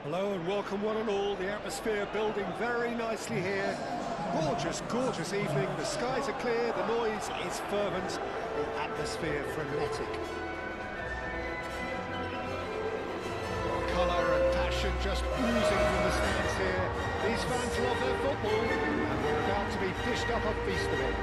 Hello and welcome one and all. The atmosphere building very nicely here. Gorgeous, gorgeous evening. The skies are clear, the noise is fervent, the atmosphere frenetic. Colour and passion just oozing from the stands here. These fans love their football and we're about to be dished up a feast of it.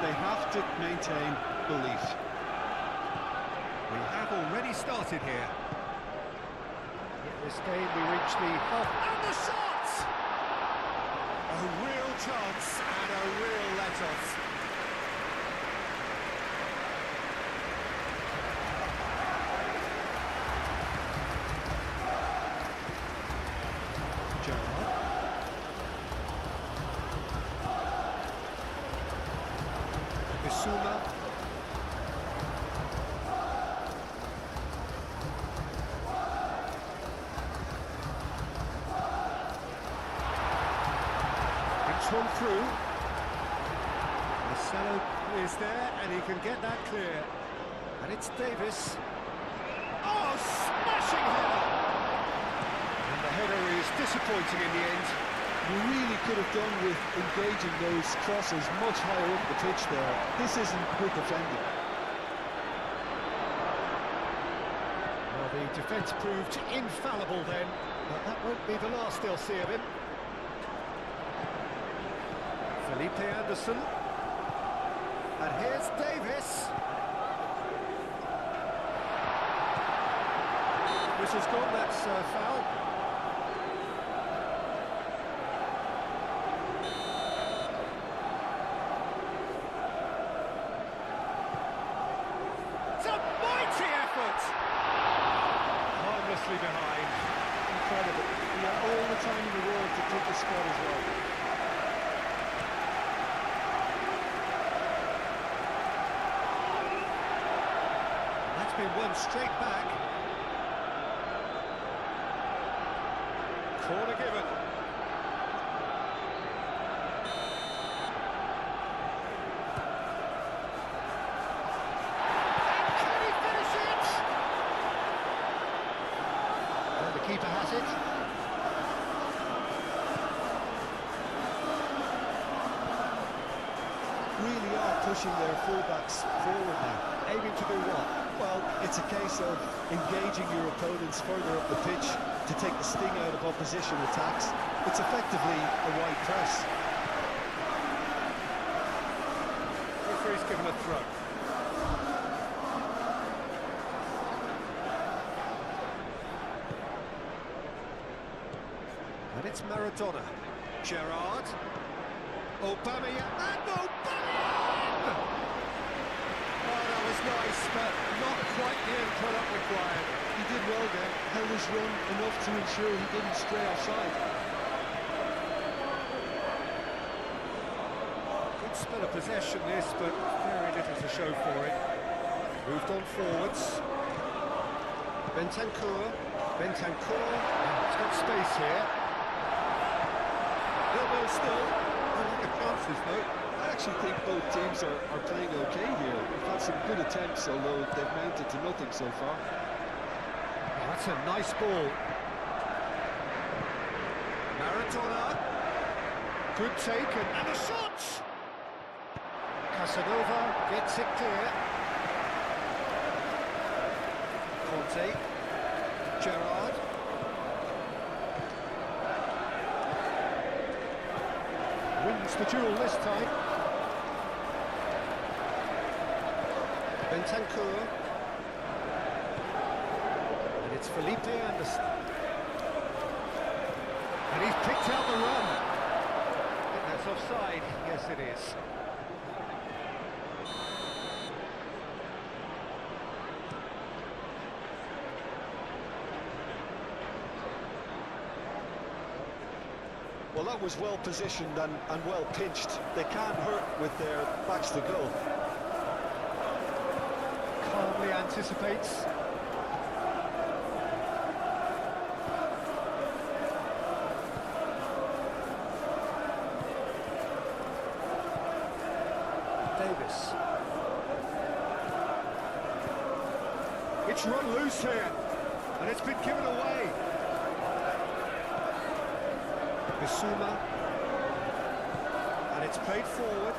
They have to maintain belief. We have already started here. In this game we reach the half... And the shot! A real chance and a real let-off. Gerrard. Bissouma. It's one through. Marcelo is there and he can get that clear. And it's Davis. Oh, smashing header! And the header is disappointing in the end. You really could have done with engaging those crosses much higher up the pitch there. This isn't good defending. Well, the defence proved infallible then, but that won't be the last they'll see of him. Felipe Anderson. And here's Davis. Whistle's gone, that's a foul. Harmlessly behind. Incredible. He had all the time in the world to take the spot as well. That's been won straight back. Corner given. Keeper has it. Really are pushing their fullbacks forward now. Aiming to do what? Well, it's a case of engaging your opponents further up the pitch to take the sting out of opposition attacks. It's effectively a wide press. Referee's given a throw. And it's Maradona. Gerrard. Aubameyang. And Aubameyang! Oh, that was nice, but not quite the end product required. He did well there, held his run enough to ensure he didn't stray offside. Good spell of possession this, but very little to show for it. Moved on forwards. Bentancur. He's got space here. Still, I like the chances though. I actually think both teams are playing okay here. They've had some good attempts, although they've mounted to nothing so far. Oh, that's a nice ball. Maradona. Good take and a shot! Casanova gets it clear. Conte. Gerrard. Wins the duel this time. Bentancur. And it's Felipe Anderson. And he's picked out the run. I think that's offside. Yes, it is. Well, that was well positioned and well pinched. They can't hurt with their backs to goal. Calmly anticipates. Davis. It's run loose here, and it's been given away. Bissouma, and it's played forward.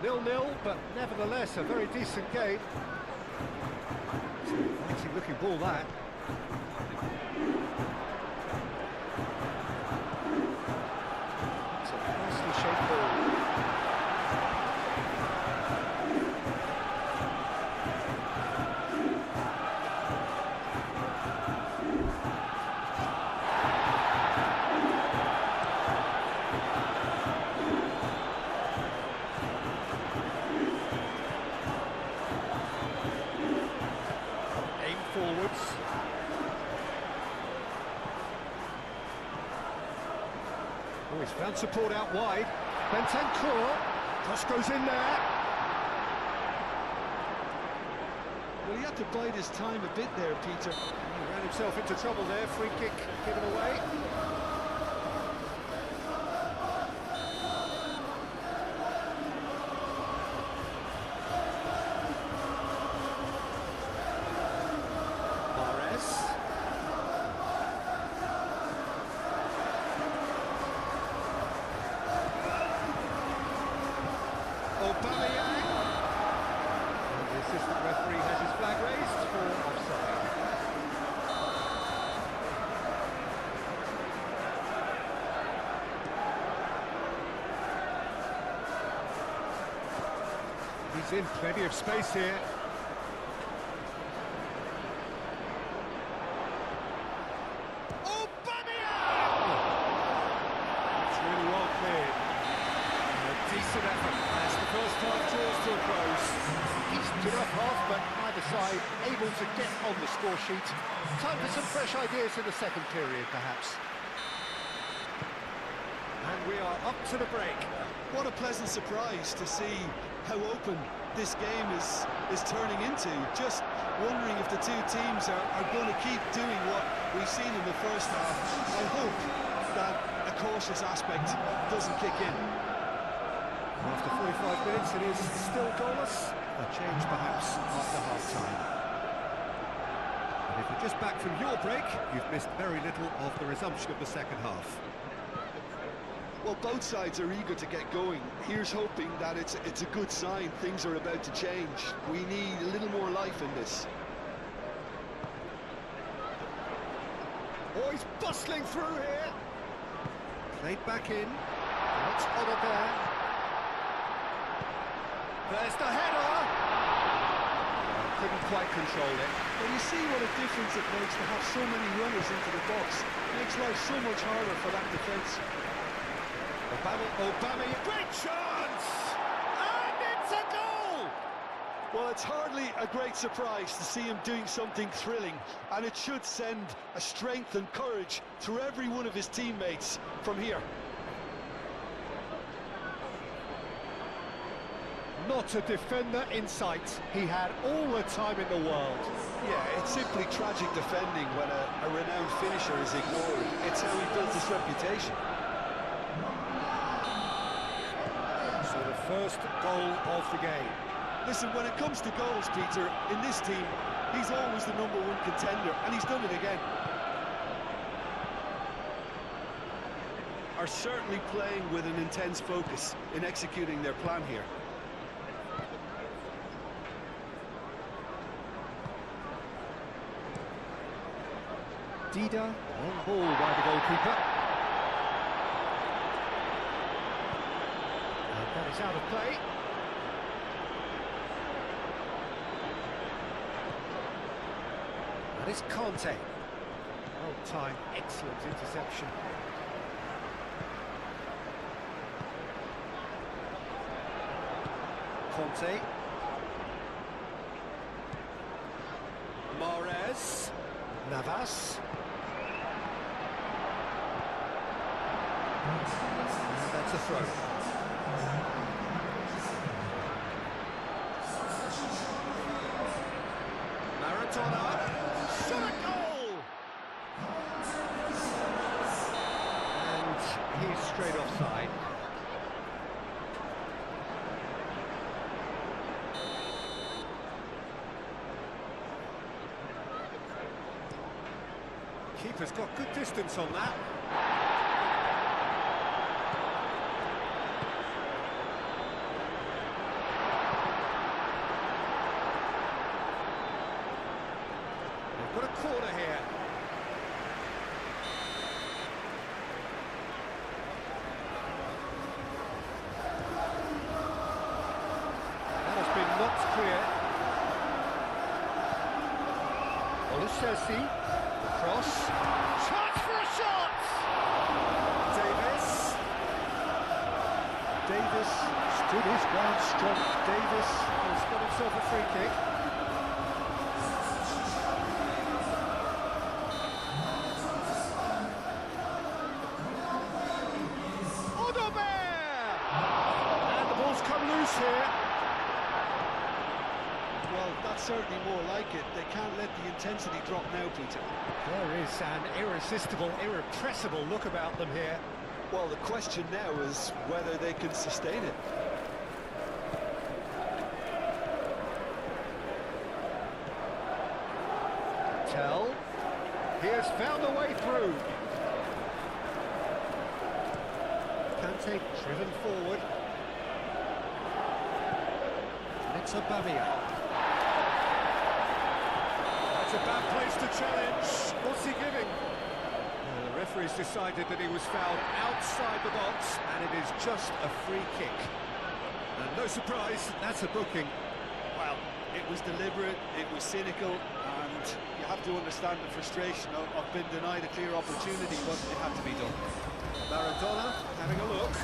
Nil-nil, but nevertheless a very decent game. It's an inviting looking ball, that. Forwards. Oh, he's found support out wide. Bentancur. Cross goes in there. Well, he had to bide his time a bit there, Peter. He ran himself into trouble there. Free kick given away. Aubameyang. And the assistant referee has his flag raised for offside. He's in plenty of space here. Aubameyang! It's really well cleared. Decent effort as the first half draws to a close. Decent enough half, but neither side able to get on the score sheet. Time for some fresh ideas in the second period, perhaps. And we are up to the break. What a pleasant surprise to see how open this game is turning into. Just wondering if the two teams are going to keep doing what we've seen in the first half. I hope that a cautious aspect doesn't kick in. After 45 minutes, it is still goalless. A change, perhaps, after half-time. And if you're just back from your break, you've missed very little of the resumption of the second half. Well, both sides are eager to get going. Here's hoping that it's a good sign. Things are about to change. We need a little more life in this. Oh, he's bustling through here. Played back in. What's Oda there? There's the header! Couldn't quite control it. Well, you see what a difference it makes to have so many runners into the box. It makes life so much harder for that defence. Aubameyang, great chance! And it's a goal! Well, it's hardly a great surprise to see him doing something thrilling, and it should send a strength and courage through every one of his teammates from here. Not a defender in sight. He had all the time in the world. Yeah, it's simply tragic defending when a renowned finisher is ignored. It's how he built his reputation. So the first goal of the game. Listen, when it comes to goals, Peter, in this team, he's always the #1 contender, and he's done it again. are certainly playing with an intense focus in executing their plan here. Dida, long ball by the goalkeeper. And that is out of play. That is Conte. Well timed, excellent interception. Conte. Mahrez. Navas. And that's a throw. Maradona. Shot a goal! And he's straight offside. Keeper's got good distance on that. They've got a corner here. That has been knocked clear. Olusegun. Cross. Chance for a shot! Davis. Davis stood his ground strong. Davis has got himself a free kick. Odobert! And the ball's come loose here. Well, that's certainly more like it. They can't let the intensity drop now, Peter. There is an irresistible, irrepressible look about them here. Well, the question now is whether they can sustain it. Tell. He has found a way through. Kante driven forward. It's Aubameyang. That's a bad place to challenge. What's he giving? The referee's decided that he was fouled outside the box, and it is just a free kick. And no surprise, that's a booking. Well, it was deliberate, it was cynical, and you have to understand the frustration of being denied a clear opportunity, but it had to be done. Maradona having a look.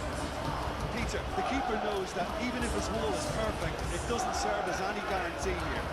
Peter, the keeper knows that even if his wall is perfect, it doesn't serve as any guarantee here.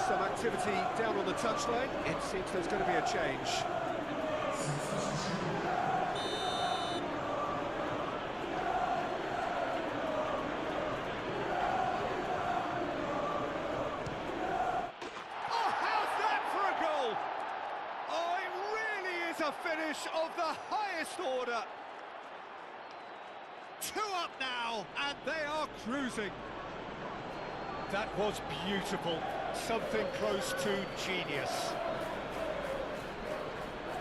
Some activity down on the touchline. It seems there's going to be a change. Oh, how's that for a goal? Oh, it really is a finish of the highest order. 2 up now, and they are cruising. That was beautiful. Something close to genius.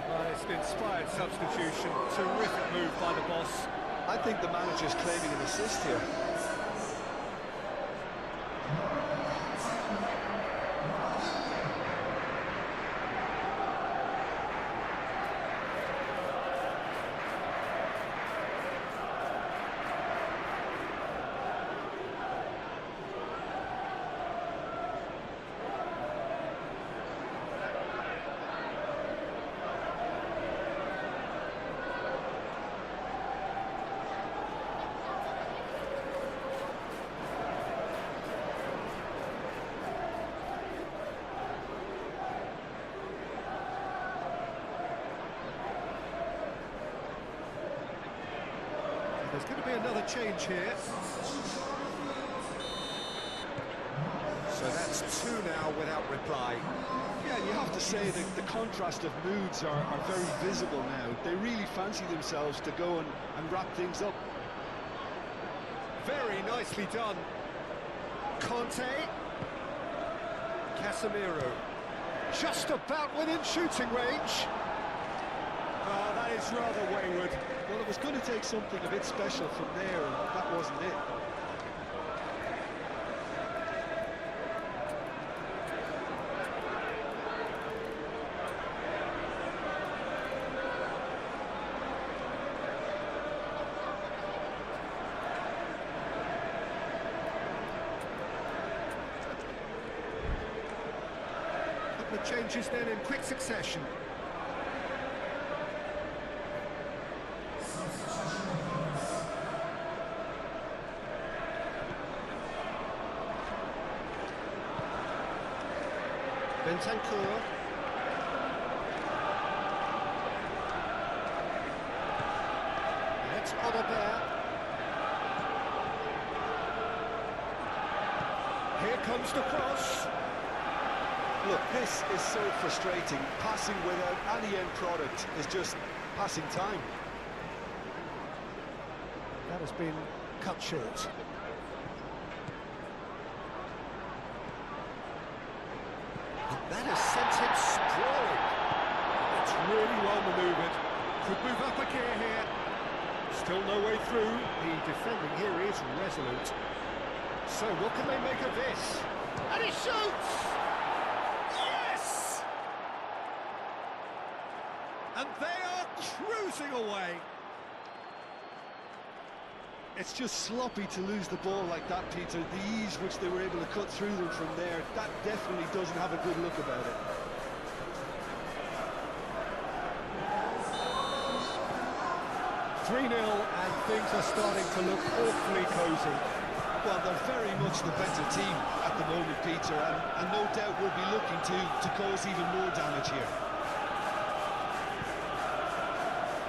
Well, it's an inspired substitution. Terrific move by the boss. I think the manager's claiming an assist here. There's going to be another change here. So that's two now without reply. Yeah, and you have to say that the contrast of moods are very visible now. They really fancy themselves to go and wrap things up. Very nicely done. Conte. Casemiro. Just about within shooting range. Oh, that is rather wayward. Well, it was going to take something a bit special from there, and that wasn't it. The changes then in quick succession. Bentancur. It's Odobert. Here comes the cross. Look, this is so frustrating. Passing without any end product is just passing time. That has been cut short. And that has sent him sprawling. It's really well manoeuvred. Could move up a gear here. Still no way through. The defending here is resolute. So what can they make of this? And he shoots! Yes! And they are cruising away. It's just sloppy to lose the ball like that, Peter. The ease which they were able to cut through them from there, that definitely doesn't have a good look about it. Three 0 and things are starting to look awfully cosy. Well, they're very much the better team at the moment, Peter, and no doubt will be looking to cause even more damage here.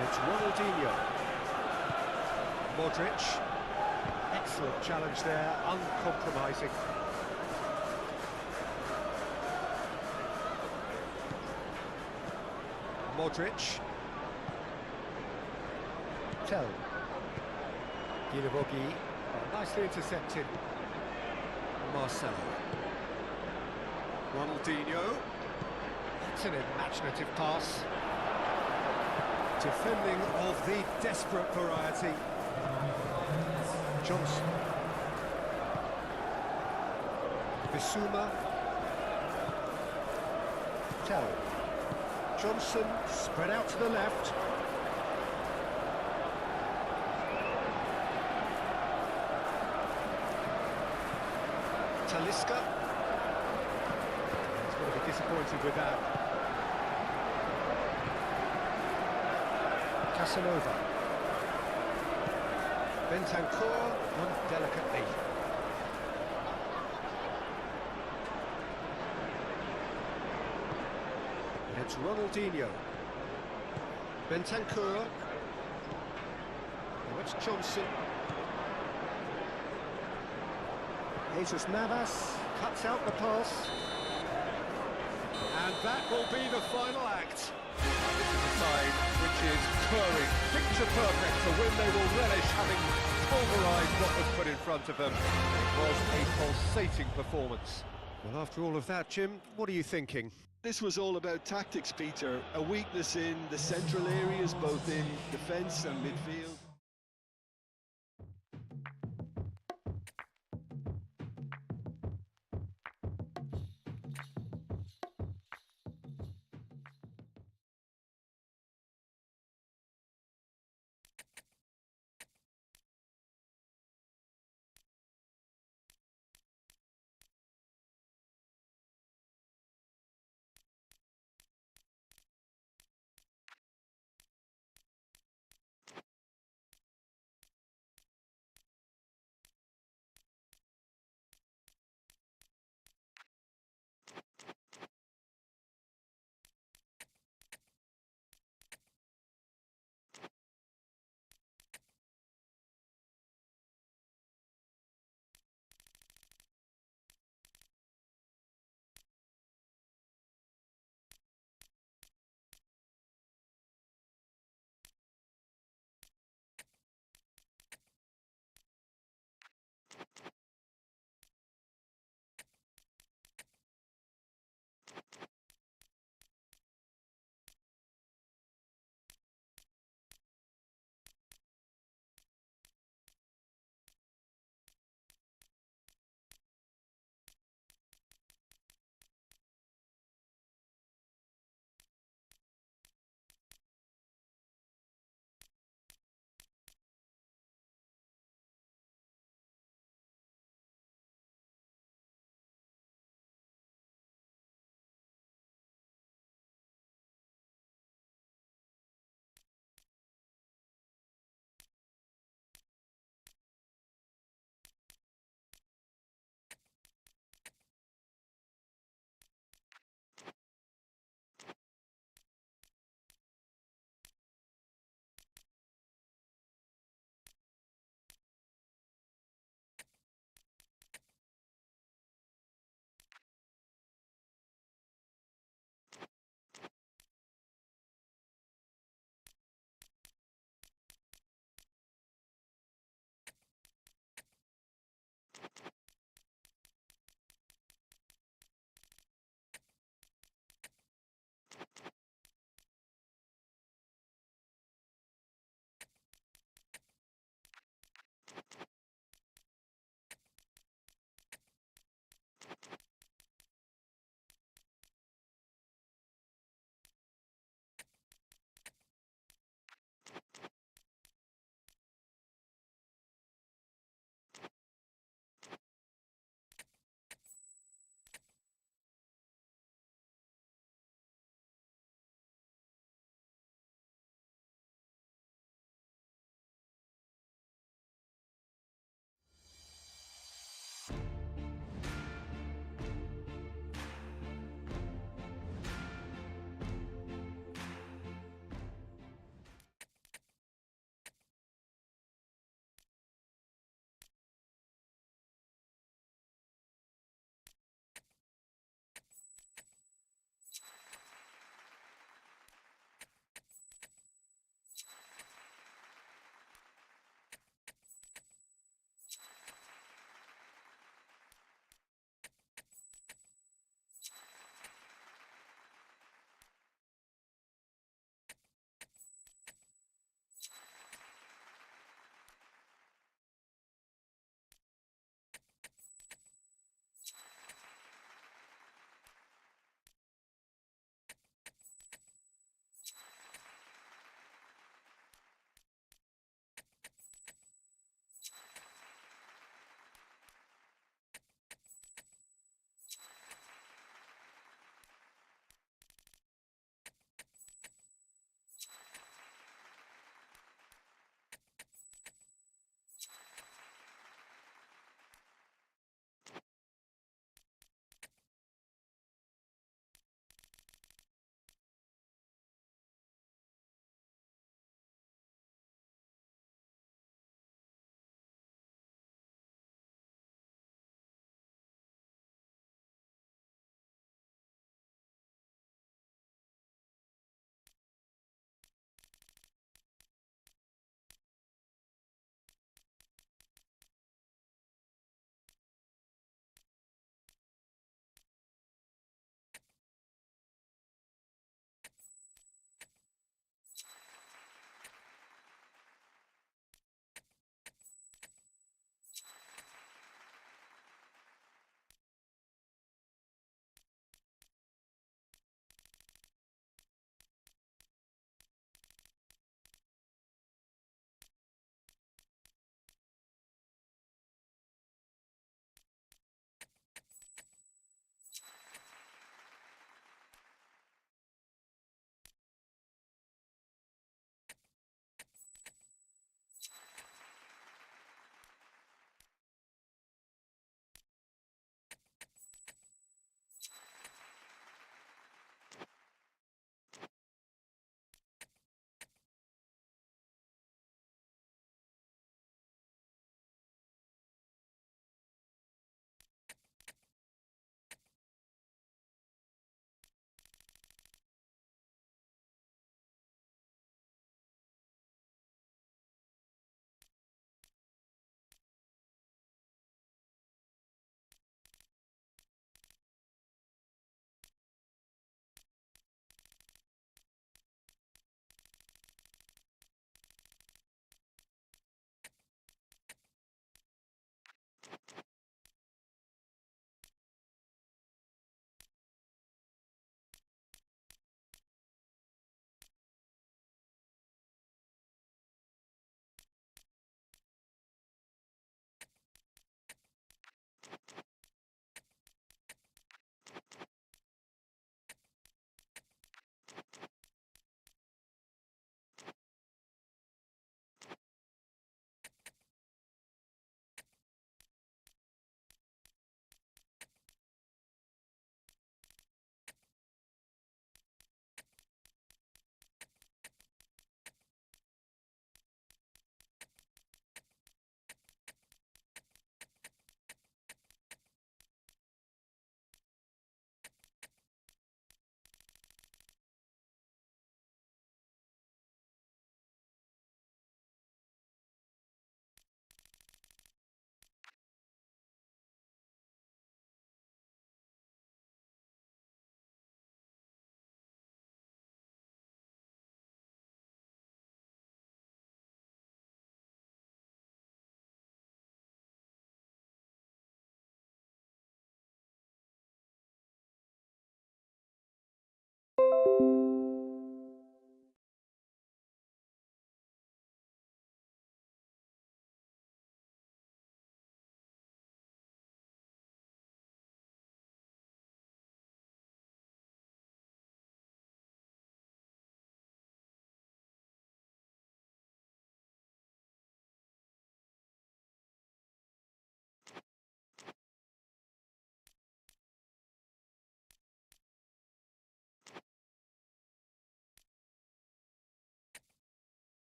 And it's Ronaldinho. Modric. Excellent challenge there, uncompromising. Modric. Tell. Guilavogui. Oh, nicely intercepted. Marcelo. Ronaldinho. That's an imaginative pass. Defending of the desperate variety. Johnson. Bissouma. Tell. Johnson spread out to the left. Talisca. He's going to be disappointed with that. Casanova. Bentancur won delicately. And it's Ronaldinho. Bentancur. Now it's Johnson. Jesus Navas cuts out the pass. And that will be the final act. This is a side which is purring, picture perfect, a win they will relish, having pulverised what was put in front of them. It was a pulsating performance. Well, after all of that, Jim, what are you thinking? This was all about tactics, Peter. A weakness in the central areas, both in defence and midfield.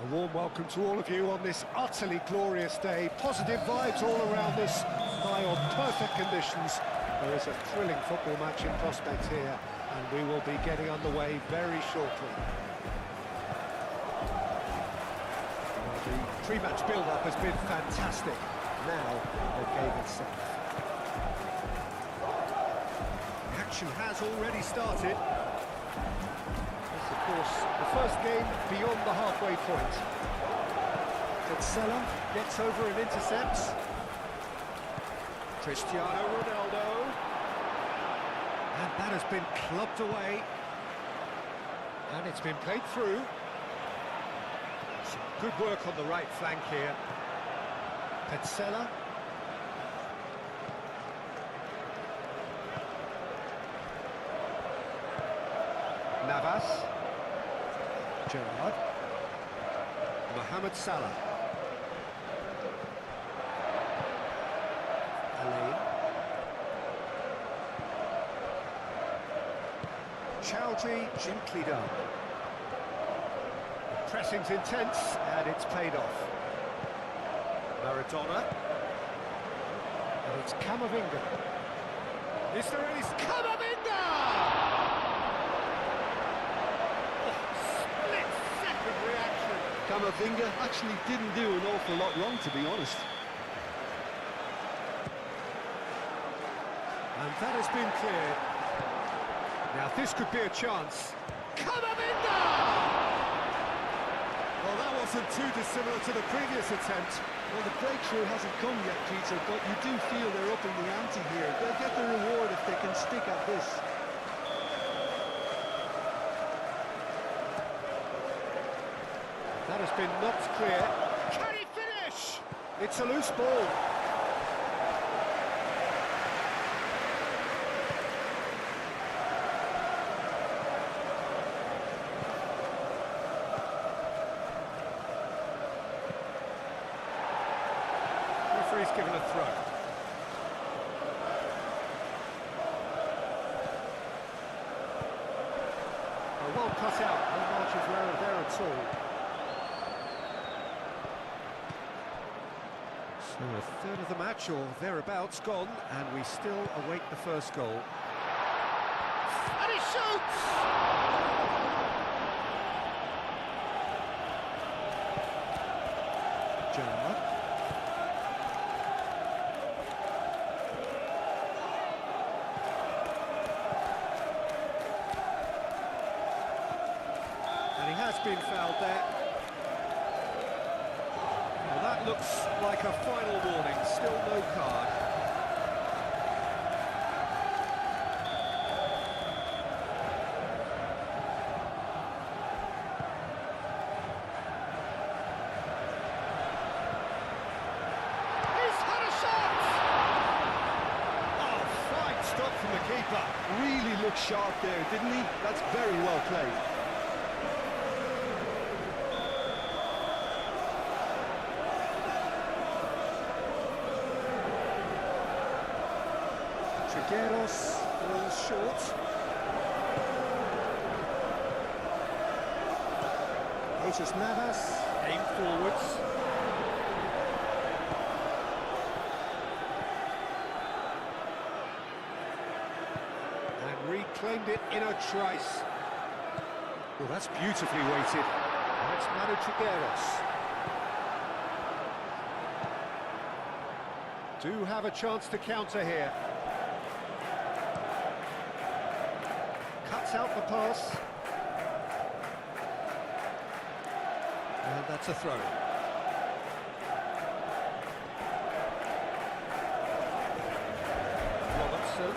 A warm welcome to all of you on this utterly glorious day. Positive vibes all around us, high on perfect conditions. There is a thrilling football match in prospect here, and we will be getting underway very shortly. Well, the pre-match build-up has been fantastic. Now, the game itself. The action has already started. This, of course, the first game beyond the halfway point. Petzela gets over and intercepts. Cristiano Ronaldo. And that has been clubbed away. And it's been played through. Some good work on the right flank here. Petzela. Navas. Gerrard. Mohamed Salah. Alain. Chowdhury gently done. The pressing's intense and it's paid off. Maradona. And it's Camavinga. Is there any... Camavinga! Split-second reaction. Camavinga actually didn't do an awful lot wrong, to be honest. And that has been cleared. Now this could be a chance. Camavinga! Well, that wasn't too dissimilar to the previous attempt. Well, the breakthrough hasn't come yet, Peter, but you do feel they're upping the ante here. They'll get the reward if they can stick at this. That has been knocked clear. Can he finish? It's a loose ball. Referee's given a throw. Well cut out, no margins were there at all. So a third of the match, or thereabouts, gone, and we still await the first goal. And he shoots! Gerrard. And he has been fouled there. Well, that looks like a final warning, still no card. He's had a shot! Oh, fine stop from the keeper. Really looked sharp there, didn't he? That's very well played. Trigueros falls short. Notice Navas, aim forwards. And reclaimed it in a trice. Well, that's beautifully weighted. That's Manu Trigueros. Do have a chance to counter here. Cuts out the pass. And that's a throw. Robertson.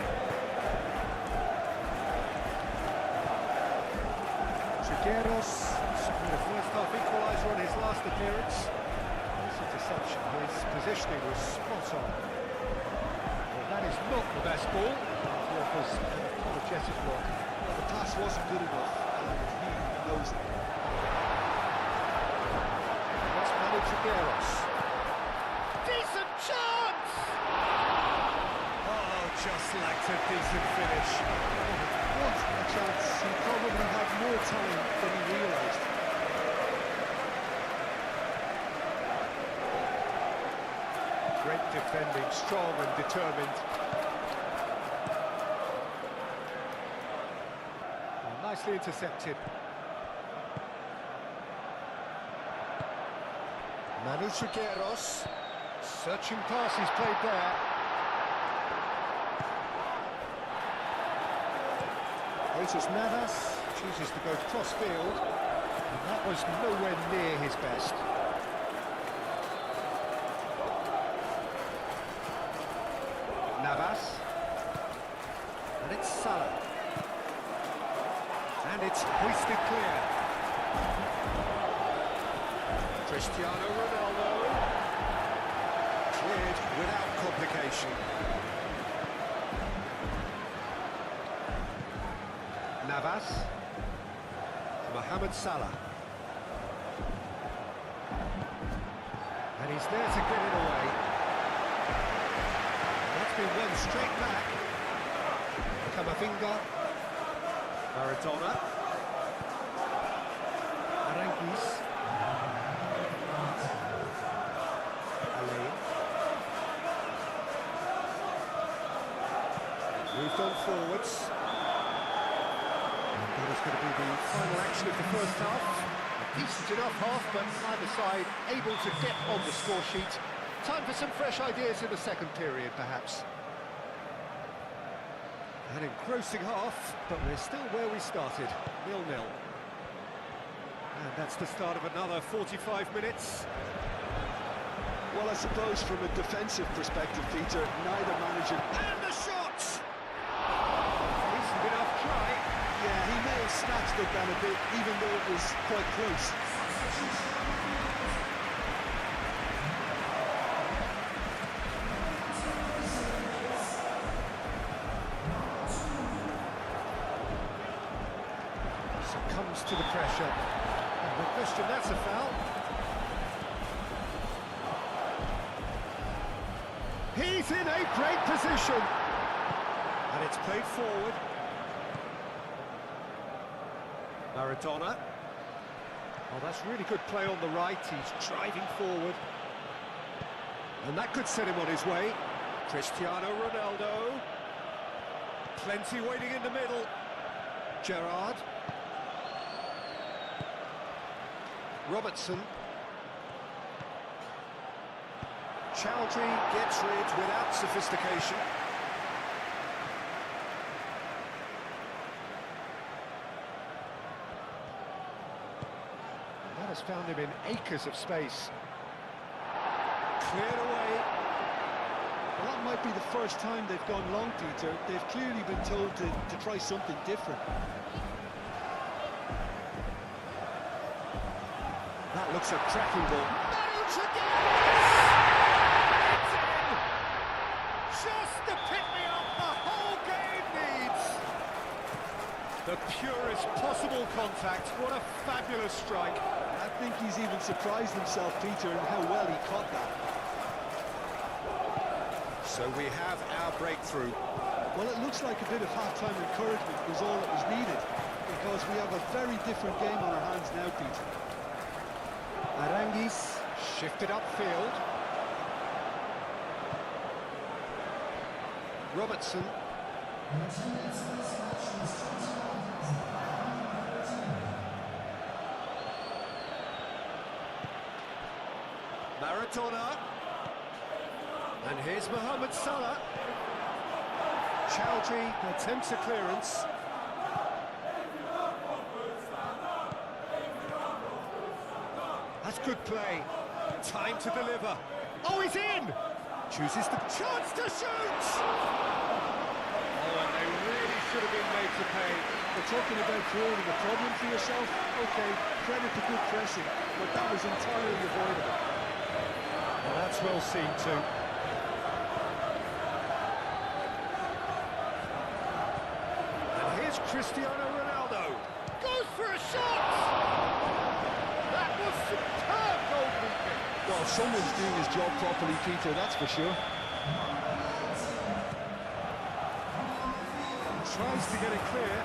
Trigueros scored a first-half equaliser on his last appearance. It's a deception. His positioning was spot on. Well, that is not the best ball. He offers an apologetic look. The pass wasn't good enough, and he knows it. That's Manu Trigueros. Decent chance! Oh, just lacked a decent finish. What a chance. He probably had more time than he realised. Great defending, strong and determined. Well, nicely intercepted. Manu Trigueros. Searching pass he's played there. Keylor Navas chooses to go cross-field, and that was nowhere near his best. Navas. And it's Salah. And it's hoisted clear. Cristiano Ronaldo. Cleared without complication. Navas. Mohamed Salah. And he's there to get it away. That's been won straight back. Camavinga. Maradona. Aranguiz. Alain. Moved on forwards. That is going to be the final action of the first half. A decent enough half, but neither side able to get on the score sheet. Time for some fresh ideas in the second period, perhaps. An engrossing half, but we're still where we started, 0-0. And that's the start of another 45 minutes. Well, I suppose from a defensive perspective, Peter, neither manager... And the shot! Decent enough try. Yeah, he may have snatched at that a bit, even though it was quite close. Succumbs to the pressure. And no question, that's a foul. He's in a great position. And it's played forward. Maradona. Oh, that's really good play on the right. He's driving forward. And that could set him on his way. Cristiano Ronaldo. Plenty waiting in the middle. Gerrard. Robertson. Chowdhury gets rid without sophistication. That has found him in acres of space. Cleared away. Well, that might be the first time they've gone long, Peter. They've clearly been told to try something different. That looks a cracking ball. Just the pick-me-up the whole game needs. The purest possible contact. What a fabulous strike. I think he's even surprised himself, Peter, in how well he caught that. So we have our breakthrough. Well, it looks like a bit of half-time encouragement was all that was needed, because we have a very different game on our hands now, Peter. Aranguiz shifted upfield. Robertson. Maradona. And here's Mohamed Salah. Chowdhury attempts a clearance. That's good play. Time to deliver. Oh, he's in! Chooses the chance to shoot! Oh, and they really should have been made to pay. We're talking about creating a problem for yourself. Okay, credit to good pressing, but that was entirely avoidable. Well, that's well seen too. And here's Cristiano Ronaldo. Goes for a shot! That was superb goalkeeping. Well, someone's doing his job properly, Peter, that's for sure. Tries to get it clear.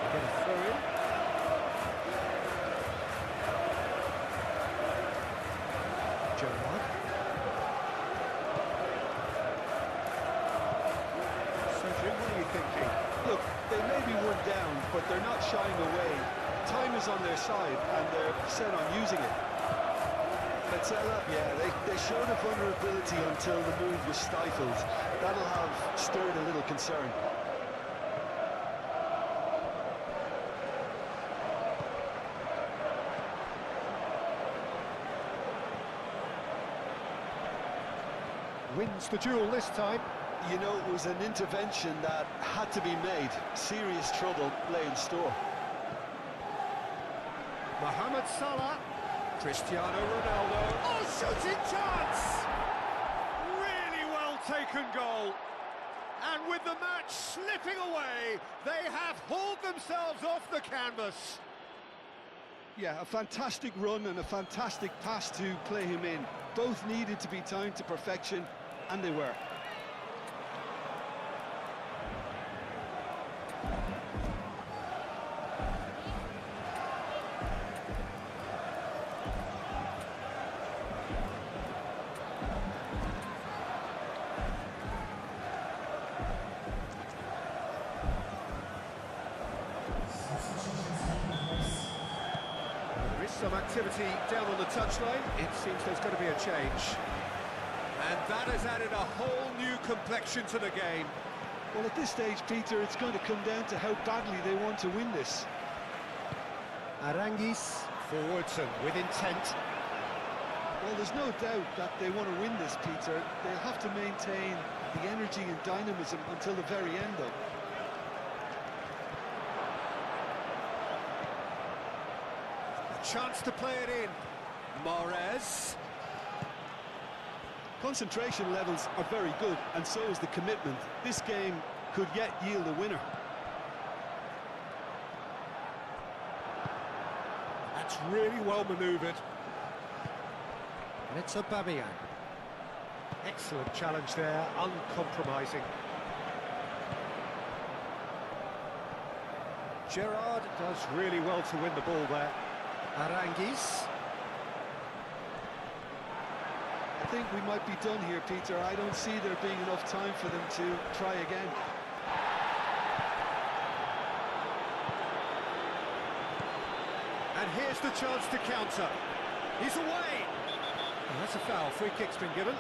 They get a throw in. Gerrard. So, Jim, what are you thinking? Look, they may be one down, but they're not shying away. Time is on their side, and they're set on using it. Petzela, yeah, they showed a vulnerability until the move was stifled. That'll have stirred a little concern. Wins the duel this time. You know, it was an intervention that had to be made. Serious trouble lay in store. Mohamed Salah. Cristiano Ronaldo. Oh, shooting chance! Really well taken goal. And with the match slipping away, they have hauled themselves off the canvas. Yeah, a fantastic run and a fantastic pass to play him in. Both needed to be timed to perfection, and they were. There is some activity down on the touchline. It seems there's going to be a change. And that has added a whole new complexion to the game. Well, at this stage, Peter, it's going to come down to how badly they want to win this. Aranguiz forwards and with intent. Well, there's no doubt that they want to win this, Peter. They'll have to maintain the energy and dynamism until the very end, though. A chance to play it in. Mahrez. Concentration levels are very good, and so is the commitment. This game could yet yield a winner. That's really well manoeuvred. And it's Aubameyang. Excellent challenge there, uncompromising. Gerrard does really well to win the ball there. Aranguiz. I think we might be done here, Peter. I don't see there being enough time for them to try again. And here's the chance to counter. He's away. And that's a foul. Free kick's been given.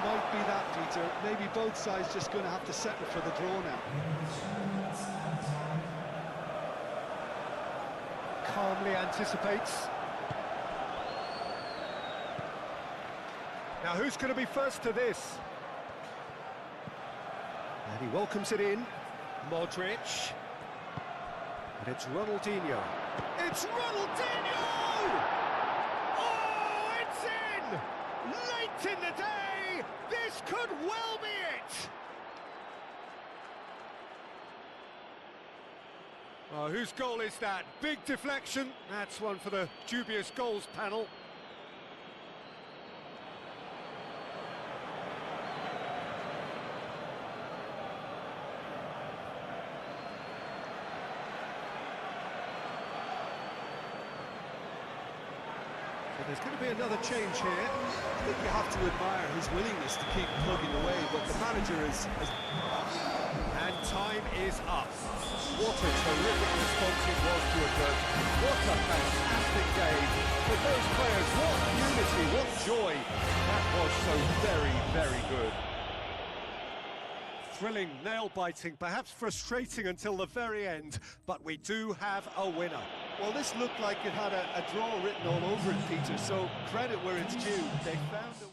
Might be that, Peter. Maybe both sides just going to have to settle for the draw now. Calmly anticipates. Now who's going to be first to this? And he welcomes it in. Modric. And it's Ronaldinho. It's Ronaldinho! Oh, it's in! Late in the day! This could well be it! Oh, whose goal is that? Big deflection. That's one for the dubious goals panel. So there's going to be another change here. I think you have to admire his willingness to keep plugging away, but the manager is... And time is up. What a terrific response it was to adversity. What a fantastic game. For those players, what unity, what joy. That was so very, very good. Thrilling, nail-biting, perhaps frustrating until the very end, but we do have a winner. Well, this looked like it had a draw written all over it, Peter, so credit where it's due. They found a...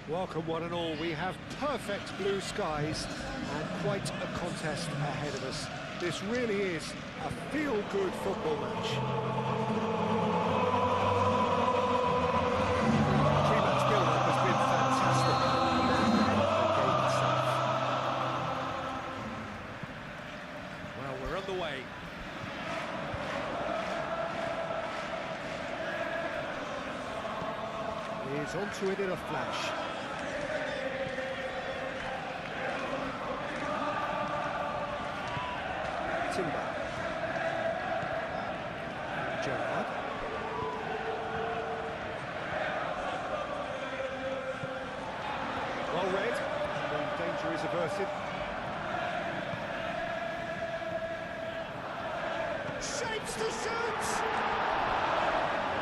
Welcome one and all, we have perfect blue skies and quite a contest ahead of us. This really is a feel-good football match. Pre-match build-up has been fantastic. The game itself. Well, we're on the way. He's onto it in a flash. Timber. Gerrard. Well read. The danger is averted. Shapes to shoot!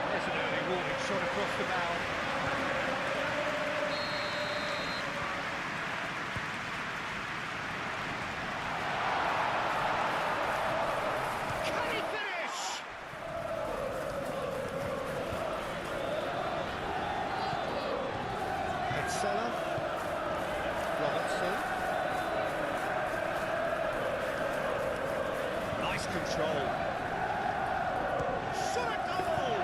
There's an early warning shot across the bow. Sella, Robertson. Nice control. Shot at goal!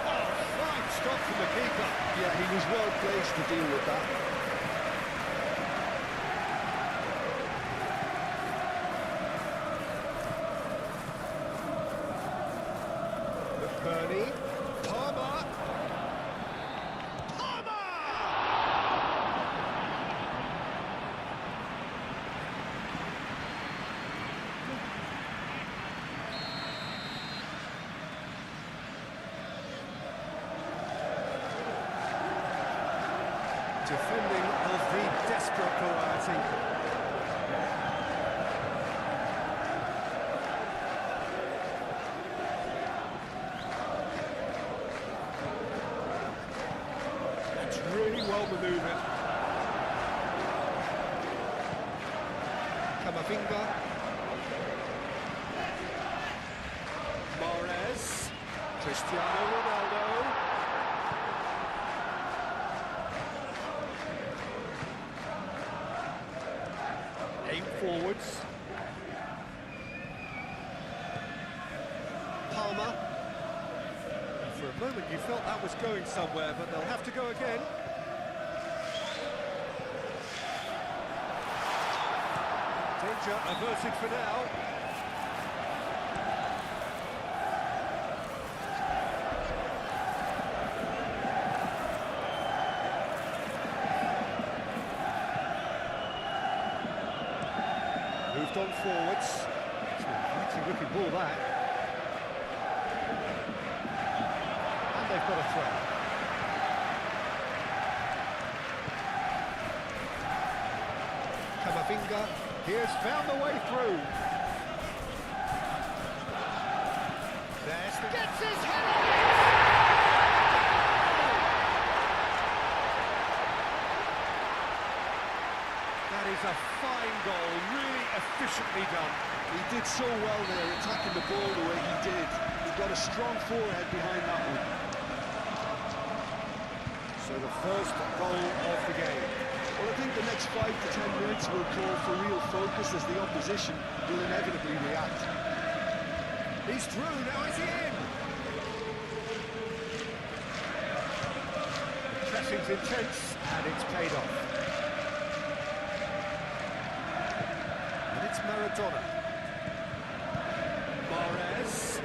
Oh, fine stop from the keeper. Yeah, he was well placed to deal with that. McBurney. Palmer. Defending of the desperate variety. That's really well manoeuvred. Camavinga. Mahrez. Cristiano Ronaldo. Aim forwards. Palmer. And for a moment you felt that was going somewhere, but they'll have to go again. Danger averted for now. Moved on forwards. It's a pretty looking ball, that. And they've got a throw. Camavinga, he has found the way through. There's the... Gets his head on it! That is a fine goal, really efficiently done. He did so well there, attacking the ball the way he did. He got a strong forehead behind that one. So the first goal of the game. Well, I think the next 5 to 10 minutes will call for real focus as the opposition will inevitably react. He's through, now is he in? The pressing's intense, and it's paid off. And it's Maradona. Mahrez.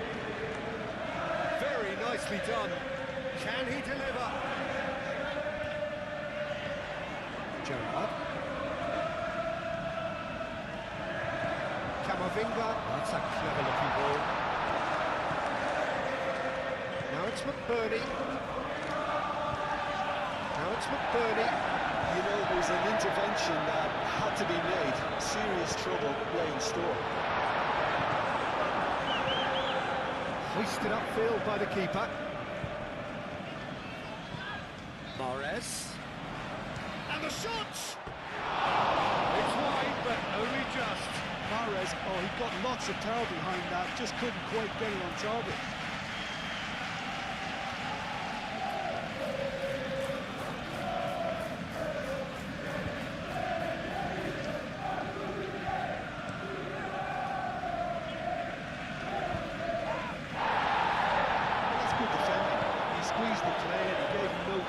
Very nicely done. Can he deliver? Gerrard. Camavinga. That's a clever looking ball. Now it's McBurney. Now it's McBurney. You know, there was an intervention that had to be made. Serious trouble lay in store. Hoisted upfield by the keeper. Mahrez. And the shot! It's wide, but only just. Mahrez, oh, he got lots of power behind that, just couldn't quite get it on target.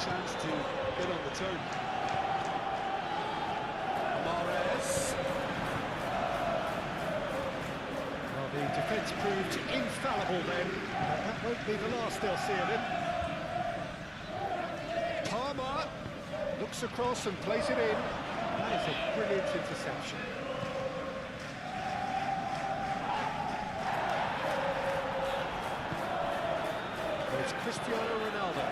chance to get on the turn. Mahrez. Well, the defence proved infallible then. That won't be the last they'll see of him. Palmer looks across and plays it in. That is a brilliant interception. It's Cristiano Ronaldo.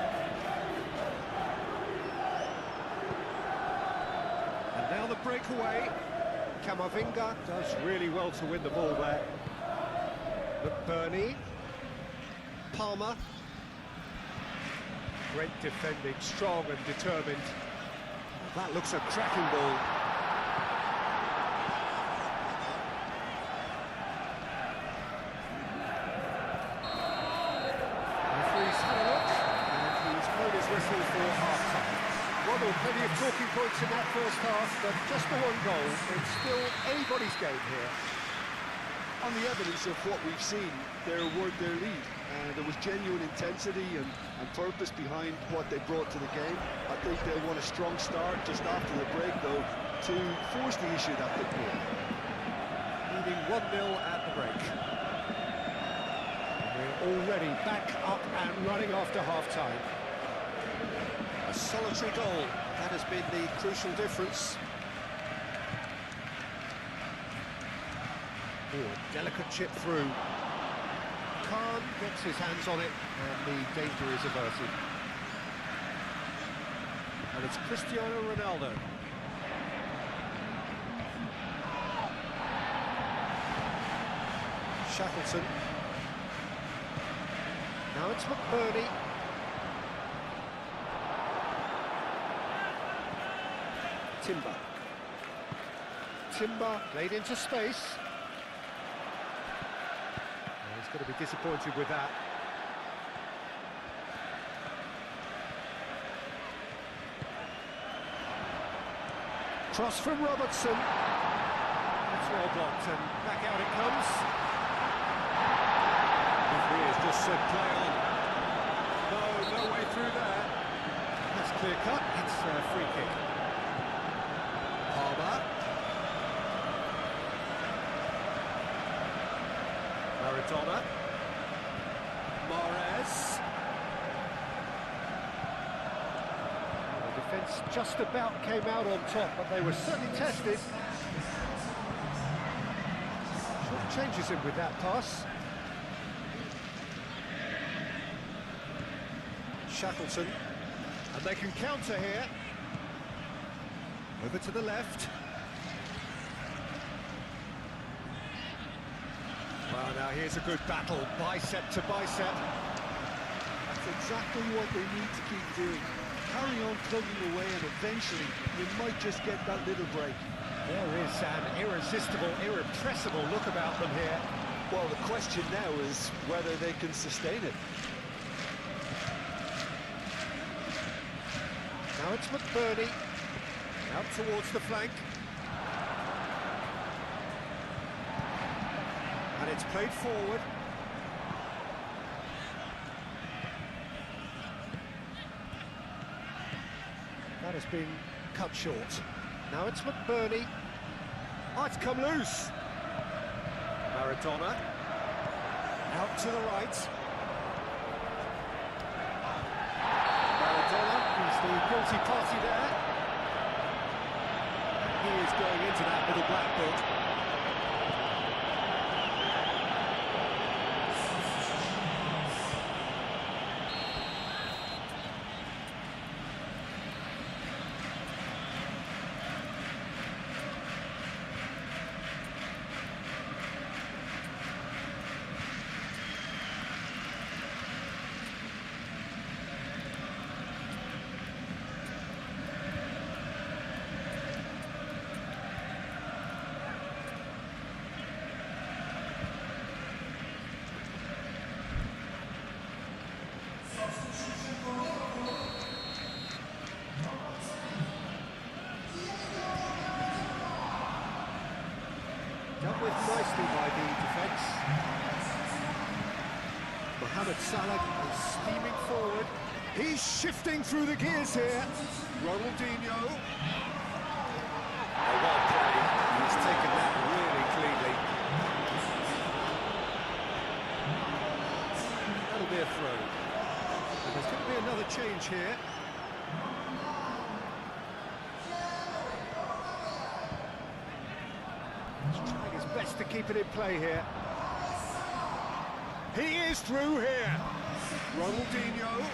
And now the breakaway. Camavinga does really well to win the ball there. McBurney. Palmer. Great defending, strong and determined. That looks a cracking ball. Referee's had a look, and he's blown his whistle for half-time. Well, there were plenty of talking points in that first half, but just for one goal, it's still anybody's game here. On the evidence of what we've seen, they're worth their lead. There was genuine intensity and purpose behind what they brought to the game. I think they'll want a strong start just after the break, though, to force the issue that bit more. Leading 1-0 at the break. We're already back up and running after half-time. A solitary goal, that has been the crucial difference. Oh, delicate chip through. Khan gets his hands on it, and the danger is averted. And it's Cristiano Ronaldo. Shackleton. Now it's McBurney. Timber played into space. He's going to be disappointed with that. Cross from Robertson. It's well blocked, and back out it comes. Referee has just said play on. No way through there. That's clear cut. It's a free kick. Palmer. Maradona. Mahrez. The defence just about came out on top, but they were certainly tested. Short changes him with that pass. Shackleton. And they can counter here. Over to the left. Well, now here's a good battle, bicep to bicep. That's exactly what they need to keep doing. Carry on plugging away, and eventually you might just get that little break. There is an irresistible, irrepressible look about them here. Well, the question now is whether they can sustain it. Now it's McBurney, out towards the flank. And it's played forward. That has been cut short. Now it's McBurney. Oh, it's come loose. Maradona. Out to the right. He's the guilty party there. He is going into that little black book. Dealt with nicely by the defence. Mohamed Salah is steaming forward. He's shifting through the gears here. Ronaldinho. Oh, well played. He's taken that really cleanly. That'll be a throw. And there's going to be another change here. He's trying his best to keep it in play here. He is through here. Ronaldinho.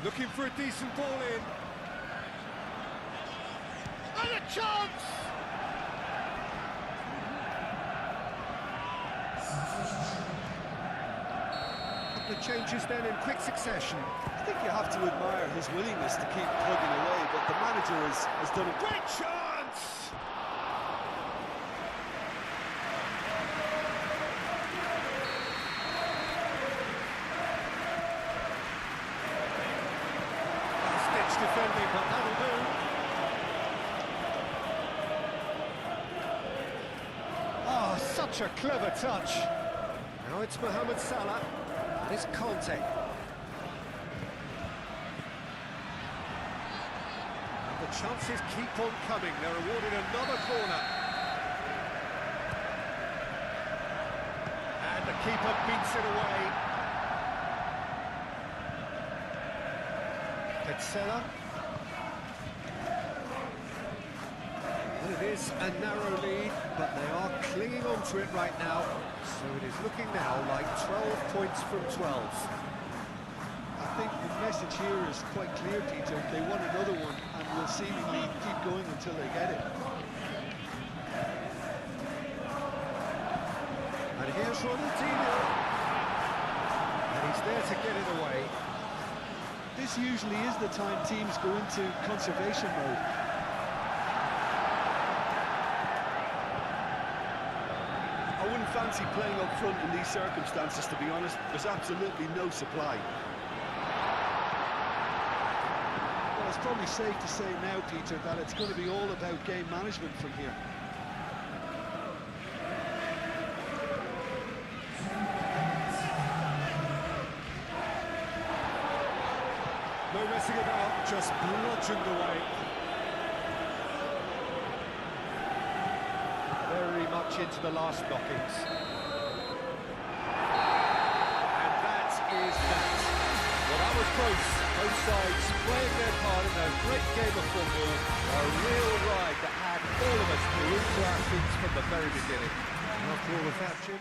Looking for a decent ball in. And a chance! The changes then in quick succession. I think you have to admire his willingness to keep plugging away, but the manager has done a Great chance! Stitch defending, but that'll do. Oh, such a clever touch. Now it's Mohamed Salah. And it's Conte. And the chances keep on coming. They're awarded another corner. And the keeper beats it away. Petzela. Well, it is a narrow lead, but they are clinging on to it right now. So it is looking now like 12 points from 12. I think the message here is quite clear, Peter. They want another one and will seemingly keep going until they get it. And here's Ronaldinho. And he's there to get it away. This usually is the time teams go into conservation mode. I wouldn't fancy playing up front in these circumstances, to be honest. There's absolutely no supply. Well, it's probably safe to say now, Peter, that it's going to be all about game management from here. No messing about, just bludgeoned away. Very much into the last knockings. And that is that. Well, that was close. Both sides playing their part in a great game of football. A real ride that had all of us glued to our seats from the very beginning. And after all of that, Jim,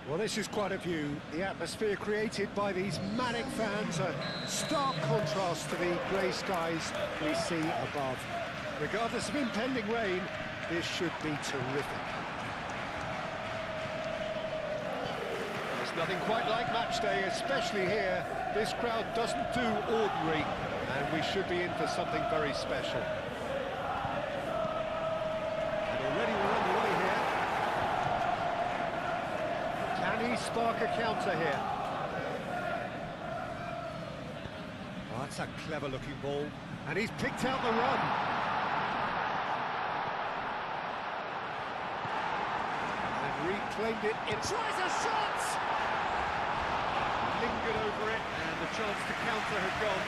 Well, this is quite a view. The atmosphere created by these manic fans, a stark contrast to the grey skies we see above. Regardless of impending rain, this should be terrific. There's nothing quite like match day, especially here. This crowd doesn't do ordinary, and we should be in for something very special. And already we're underway here. Can he spark a counter here? Oh, that's a clever-looking ball, and he's picked out the run. Reclaimed it, it tries a shot! Lingered over it, and the chance to counter had gone.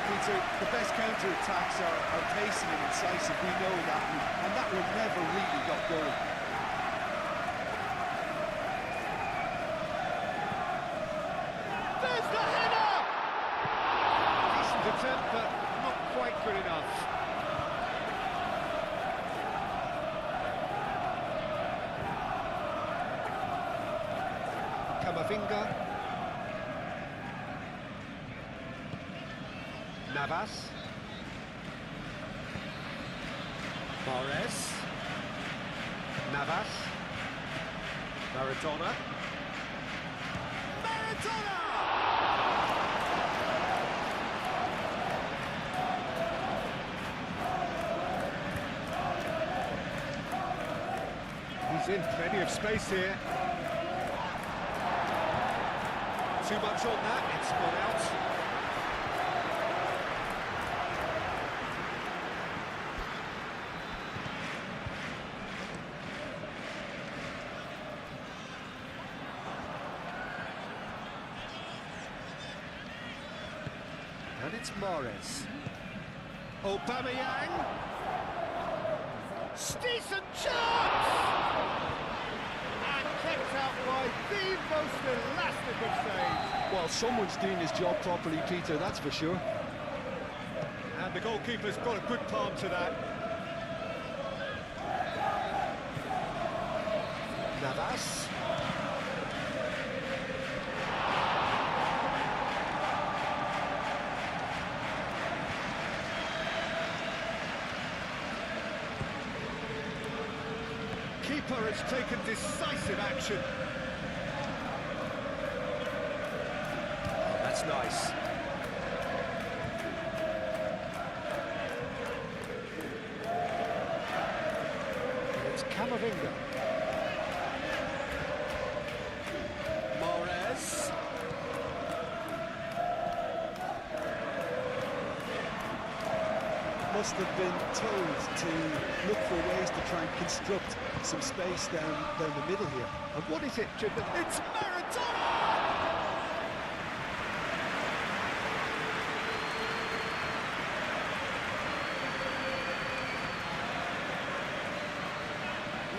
Peter, the best counter-attacks are pacey and incisive, we know that, and that one never really got going. There's the header! Decent attempt, but not quite good enough. Camavinga. Navas. Mahrez. Navas. Maradona. Maradona! He's in plenty of space here. Too much on that, it's gone out. And it's Mahrez. Aubameyang. Decent chance! Kept out by the most elastic of saves. Well, someone's doing his job properly, Peter, that's for sure. And the goalkeeper's got a good palm to that. Navas. Keeper has taken decisive action. Oh, that's nice. And it's Camavinga. Mahrez. Must have been told to look for ways to try and construct some space down the middle here. And what is it, Jim? It's Maradona!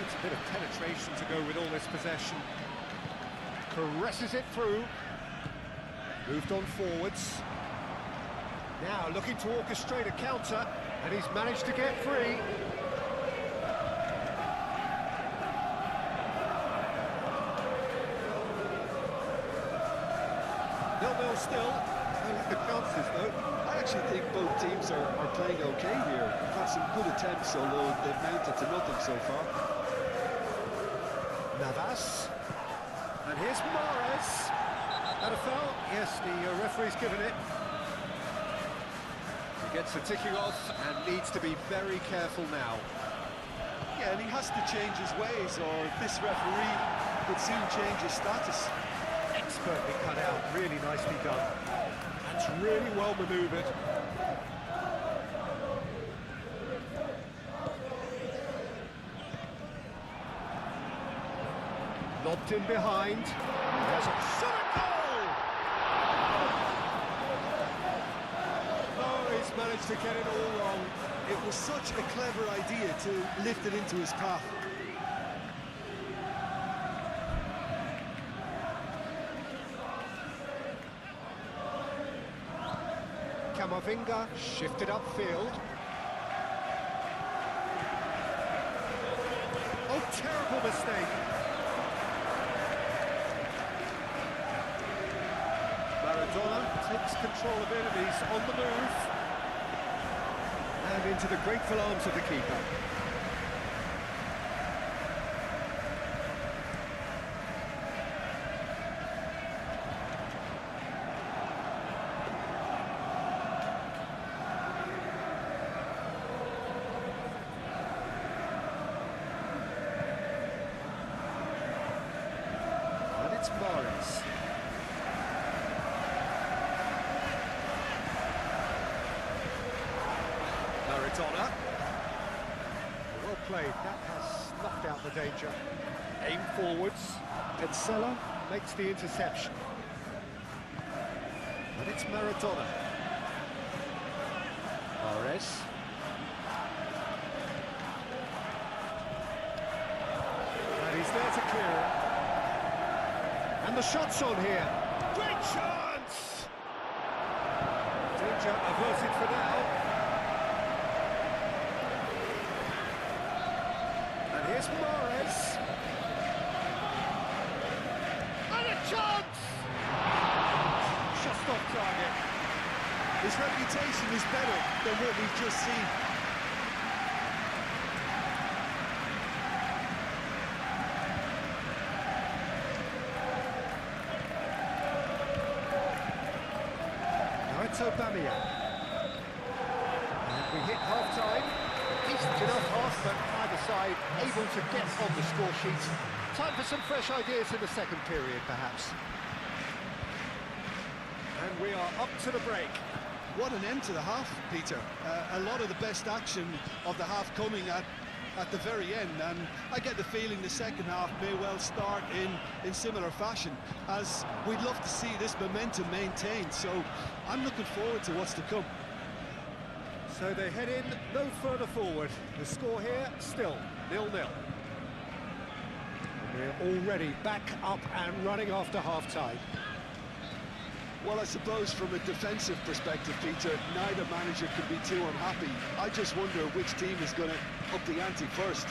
It's a bit of penetration to go with all this possession. Caresses it through. Moved on forwards. Now looking to orchestrate a counter, and he's managed to get free. 0-0 still. No lack of chances though. I actually think both teams are playing okay here. They've had some good attempts, although they've mounted to nothing so far. Navas. And here's Mahrez. That a foul? Yes, the referee's given it. He gets the ticking off and needs to be very careful now. Yeah, and he has to change his ways, or this referee could soon change his status. Expertly cut out, really nicely done. That's really well manoeuvred. Lobbed in behind. There's a shot at goal! Oh, he's managed to get it all wrong. It was such a clever idea to lift it into his path. Camavinga shifted upfield. Oh, terrible mistake. Maradona takes control of it and he's on the move. And into the grateful arms of the keeper. And it's Mahrez. Maradona. Well played, that has snuffed out the danger. Aim forwards. Pencella makes the interception. And it's Maradona. Mahrez. And he's there to clear it. And the shot's on here. Great chance! Danger averted for now. Here's Mahrez. And a chance! Just off target. His reputation is better than what we've just seen. Now it's Aubameyang. And we hit half-time. Decent enough half, but either side able to get on the score sheet. Time for some fresh ideas in the second period, perhaps. And we are up to the break. What an end to the half, Peter. A lot of the best action of the half coming at the very end, and I get the feeling the second half may well start in similar fashion, as we'd love to see this momentum maintained, so I'm looking forward to what's to come. So they head in no further forward. The score here, still 0-0. We're already back up and running after half-time. Well, I suppose from a defensive perspective, Peter, neither manager could be too unhappy. I just wonder which team is going to up the ante first.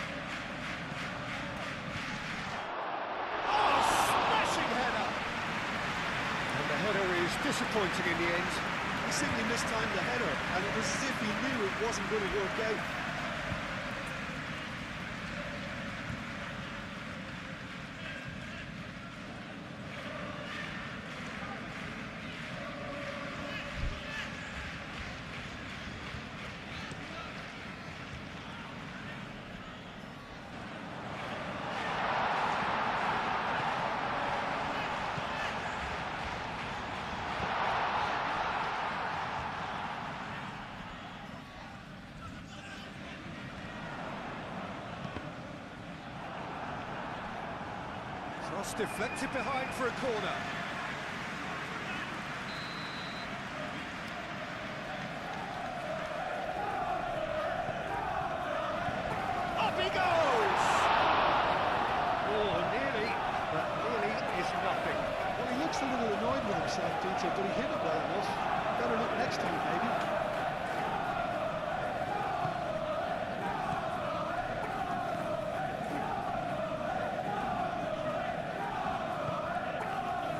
Oh, smashing header! And the header is disappointing in the end. He simply mistimed the header, and it was as if he knew it wasn't going to work out. Cross deflected behind for a corner. Up he goes! Oh, nearly, but nearly is nothing. Well, he looks a little annoyed with himself, Peter, but he hit it well enough. Better look next time, maybe.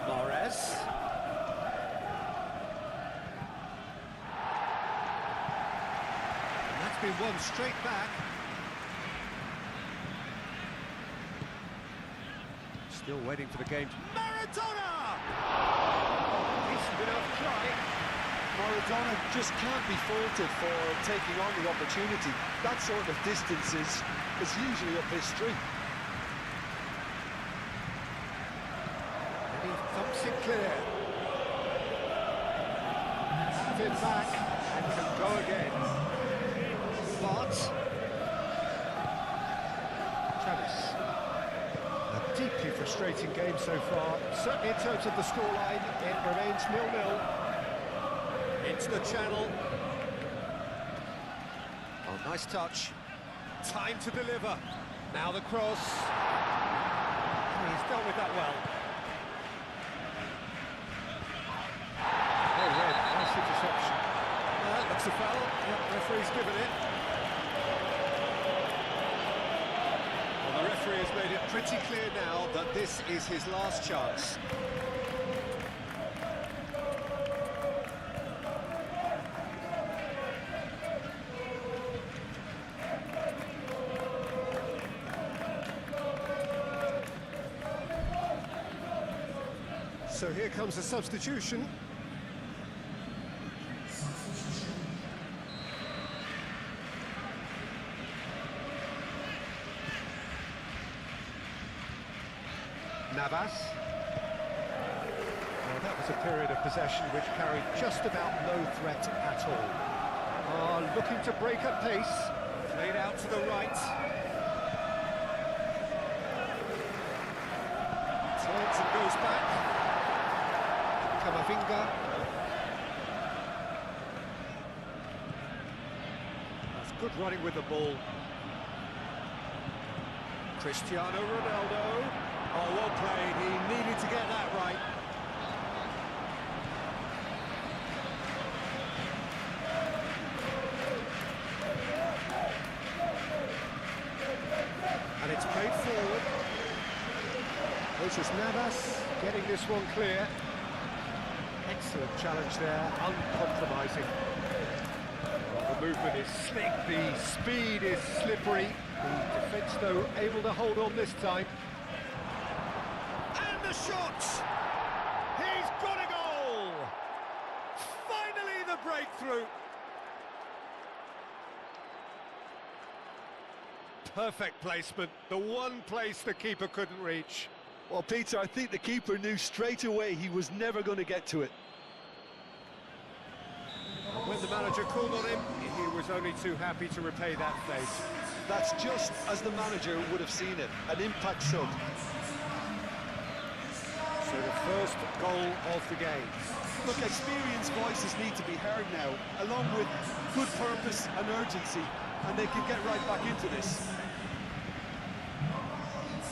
Mahrez. And that's been won straight back. Still waiting for the game. Maradona! Decent enough try. Maradona just can't be faulted for taking on the opportunity. That sort of distance is usually up his street. And he thumps it clear. Have it back and can go again. But Travis. A deeply frustrating game so far. Certainly in terms of the scoreline, it remains 0-0. Into the channel. Oh, nice touch. Time to deliver. Now the cross. He's dealt with that well. Oh, red. Nice interception. That looks a foul. Yep, referee's given it. Well, the referee has made it pretty clear now that this is his last chance. So here comes a substitution. Navas. Well, that was a period of possession which carried just about no threat at all. Looking to break at pace. Played out to the right. Turns and goes back. Camavinga. That's good running with the ball. Cristiano Ronaldo. Oh, well played. He needed to get that right. And it's played forward. This is Navas getting this one clear. Excellent challenge there, uncompromising. Well, the movement is slick, the speed is slippery. The defence, though, able to hold on this time. And the shot! He's got a goal! Finally the breakthrough! Perfect placement, the one place the keeper couldn't reach. Well, Peter, I think the keeper knew straight away he was never going to get to it. When the manager called on him, he was only too happy to repay that face. That's just as the manager would have seen it, an impact sub. So the first goal of the game. Look, experienced voices need to be heard now, along with good purpose and urgency, and they can get right back into this.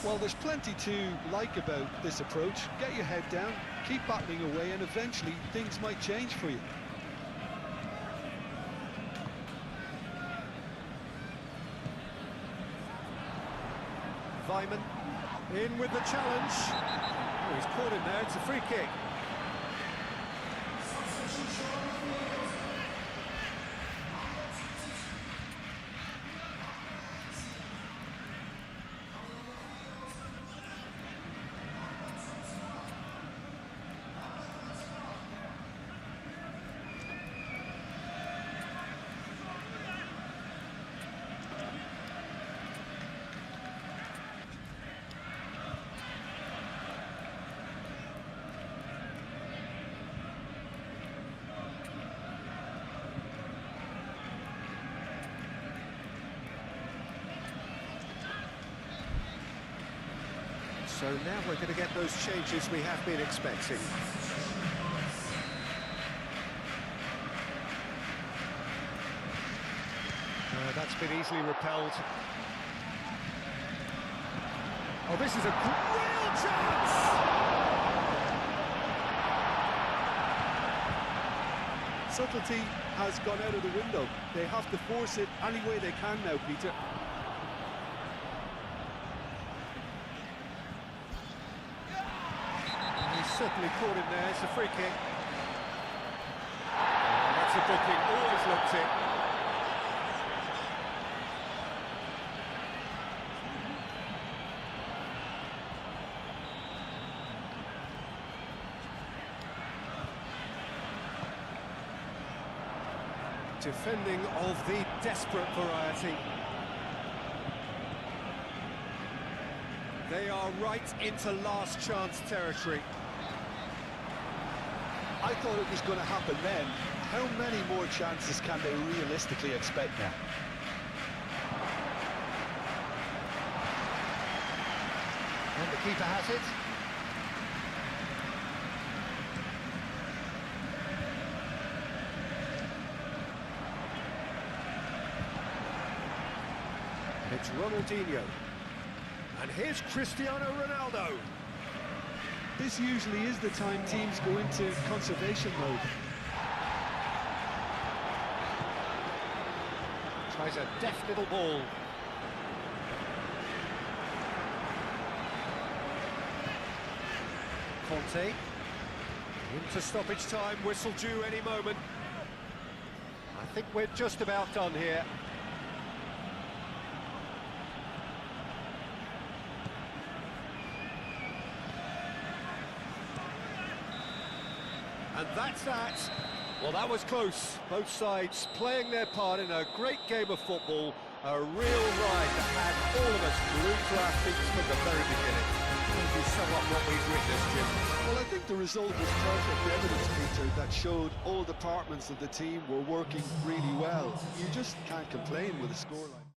Well, there's plenty to like about this approach. Get your head down, keep battling away, and eventually things might change for you. Weimann in with the challenge. Oh, he's caught him there, it's a free kick. So now we're going to get those changes we have been expecting. That's been easily repelled. Oh, this is a real chance! Subtlety has gone out of the window. They have to force it any way they can now, Peter. Certainly caught him there, it's a free kick. Oh, that's a booking, always looked it. Defending of the desperate variety. They are right into last chance territory. I thought it was going to happen then. How many more chances can they realistically expect now? And the keeper has it. It's Ronaldinho. And here's Cristiano Ronaldo. This usually is the time teams go into conservation mode. Tries a deft little ball. Conte. Into stoppage time, whistle due any moment. I think we're just about done here. And that's that. Well, that was close. Both sides playing their part in a great game of football. A real ride that had all of us glued to our feet from the very beginning. Maybe somewhat what we've witnessed, Jim. Well, I think the result was perfect evidence, Peter, that showed all departments of the team were working really well. You just can't complain with a scoreline.